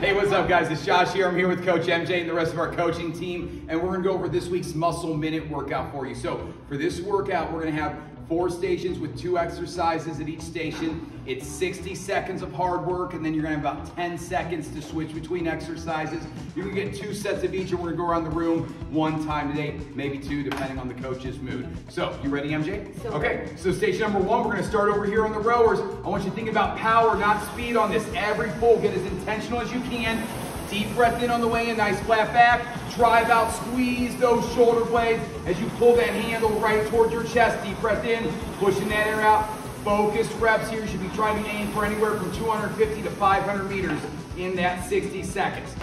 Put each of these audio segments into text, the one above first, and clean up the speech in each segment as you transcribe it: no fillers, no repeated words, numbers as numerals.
Hey, what's up guys? It's Josh here. I'm here with Coach MJ and the rest of our coaching team, and we're gonna go over this week's Muscle Minute workout for you. So for this workout, we're gonna have 4 stations with 2 exercises at each station. It's 60 seconds of hard work, and then you're gonna have about 10 seconds to switch between exercises. You're gonna get 2 sets of each, and we're gonna go around the room 1 time today, maybe 2, depending on the coach's mood. So, you ready, MJ? Okay, so station number 1, we're gonna start over here on the rowers. I want you to think about power, not speed on this. Every pull, get as intentional as you can. Deep breath in on the way in, nice flat back. Drive out, squeeze those shoulder blades as you pull that handle right towards your chest. Deep breath in, pushing that air out. Focused reps here. You should be trying to aim for anywhere from 250 to 500 meters in that 60 seconds.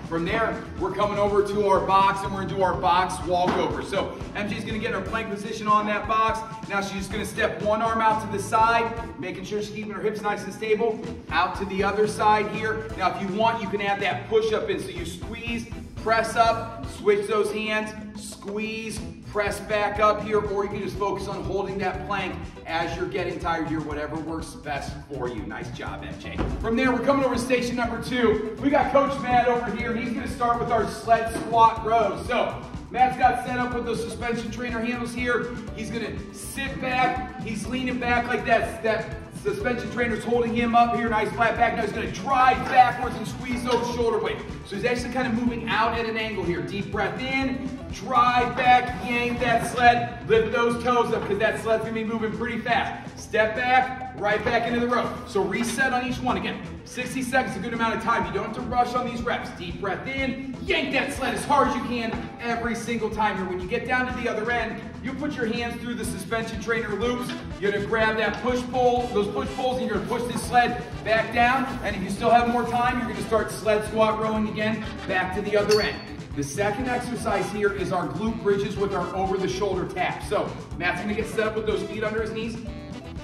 From there, we're coming over to our box and we're gonna do our box walkover. So MJ's gonna get her plank position on that box. Now she's just gonna step one arm out to the side, making sure she's keeping her hips nice and stable. Out to the other side here. Now if you want, you can add that push up in. So you squeeze, press up, switch those hands, squeeze, press back up here, or you can just focus on holding that plank as you're getting tired here, whatever works best for you. Nice job, MJ. From there, we're coming over to station number 2. We got Coach Matt over here, and he's gonna start with our sled squat rows. So, Matt's got set up with those suspension trainer handles here. He's gonna sit back, he's leaning back like that. That suspension trainer's holding him up here, nice flat back. Now he's gonna drive backwards and squeeze those shoulder blades. So he's actually kind of moving out at an angle here. Deep breath in, drive back, yank that sled, lift those toes up because that sled's gonna be moving pretty fast. Step back, right back into the row. So reset on each one. Again, 60 seconds, a good amount of time. You don't have to rush on these reps. Deep breath in, yank that sled as hard as you can every single time here. When you get down to the other end, you put your hands through the suspension trainer loops. You're gonna grab that push-pull, those push-pulls, and you're gonna push this sled back down. And if you still have more time, you're gonna start sled squat rowing again, back to the other end. The second exercise here is our glute bridges with our over-the-shoulder tap. So Matt's gonna get set up with those feet under his knees.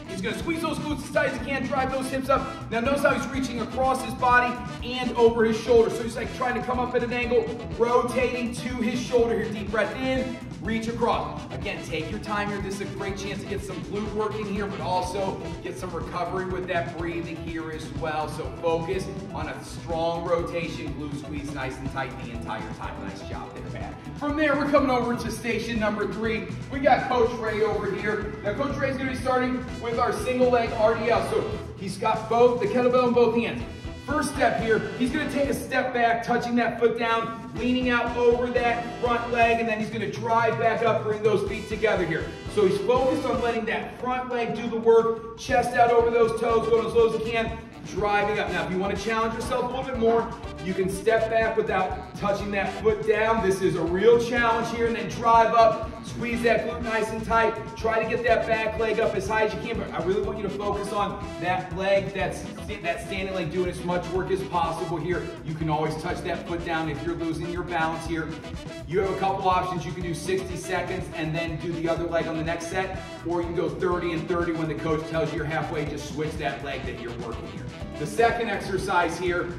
He's gonna squeeze those glutes as tight as he can, drive those hips up. Now notice how he's reaching across his body and over his shoulder. So he's like trying to come up at an angle, rotating to his shoulder here. Deep breath in, reach across. Again, take your time here. This is a great chance to get some glute working here, but also get some recovery with that breathing here as well. So focus on a strong rotation, glute squeeze nice and tight the entire time. Nice job there, Matt. From there, we're coming over to station number 3. We got Coach Ray over here. Now Coach Ray's gonna be starting with our single leg RDL. So he's got both the kettlebell in both hands. First step here, he's gonna take a step back, touching that foot down, leaning out over that front leg, and then he's gonna drive back up, bring those feet together here. So he's focused on letting that front leg do the work, chest out over those toes, going as low as he can, driving up. Now, if you want to challenge yourself a little bit more, you can step back without touching that foot down. This is a real challenge here, and then drive up, squeeze that glute nice and tight. Try to get that back leg up as high as you can, but I really want you to focus on that leg, that standing leg, doing as much work as possible here. You can always touch that foot down if you're losing your balance here. You have a couple options. You can do 60 seconds and then do the other leg on the next set, or you can go 30 and 30 when the coach tells you you're halfway. Just switch that leg that you're working here. The second exercise here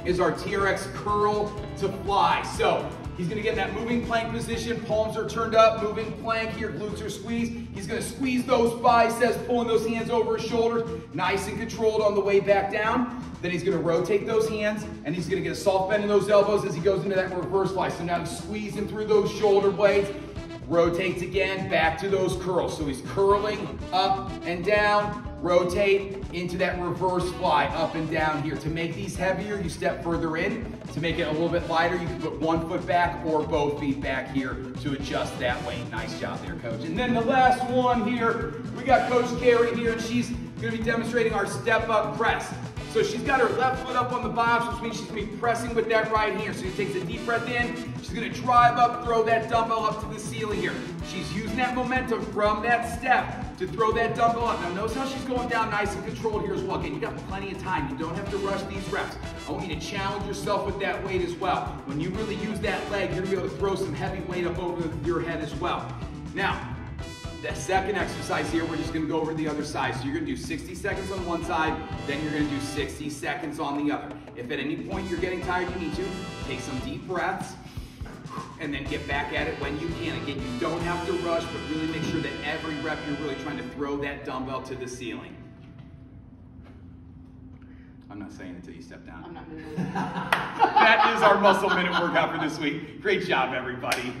is our TRX curl to fly. So he's gonna get in that moving plank position, palms are turned up, moving plank here, glutes are squeezed. He's gonna squeeze those biceps, pulling those hands over his shoulders, nice and controlled on the way back down. Then he's gonna rotate those hands, and he's gonna get a soft bend in those elbows as he goes into that reverse fly. So now he's squeezing through those shoulder blades, rotates again, back to those curls. So he's curling up and down, rotate into that reverse fly, up and down here. To make these heavier, you step further in. To make it a little bit lighter, you can put one foot back or both feet back here to adjust that weight. Nice job there, Coach. And then the last one here, we got Coach Carrie here, and she's gonna be demonstrating our step-up press. So she's got her left foot up on the box, which means she's gonna be pressing with that right hand. So she takes a deep breath in, she's gonna drive up, throw that dumbbell up to the ceiling here. She's using that momentum from that step to throw that dumbbell up. Now notice how she's going down nice and controlled here as well. Again, you got plenty of time. You don't have to rush these reps. I want you to challenge yourself with that weight as well. When you really use that leg, you're gonna be able to throw some heavy weight up over your head as well. Now, the second exercise here, we're just gonna go over the other side. So you're gonna do 60 seconds on one side, then you're gonna do 60 seconds on the other. If at any point you're getting tired, you need to take some deep breaths and then get back at it when you can. Again, you don't have to rush, but really make sure that every rep you're really trying to throw that dumbbell to the ceiling. I'm not saying until you step down. I'm not moving. That is our Muscle Minute workout for this week. Great job, everybody.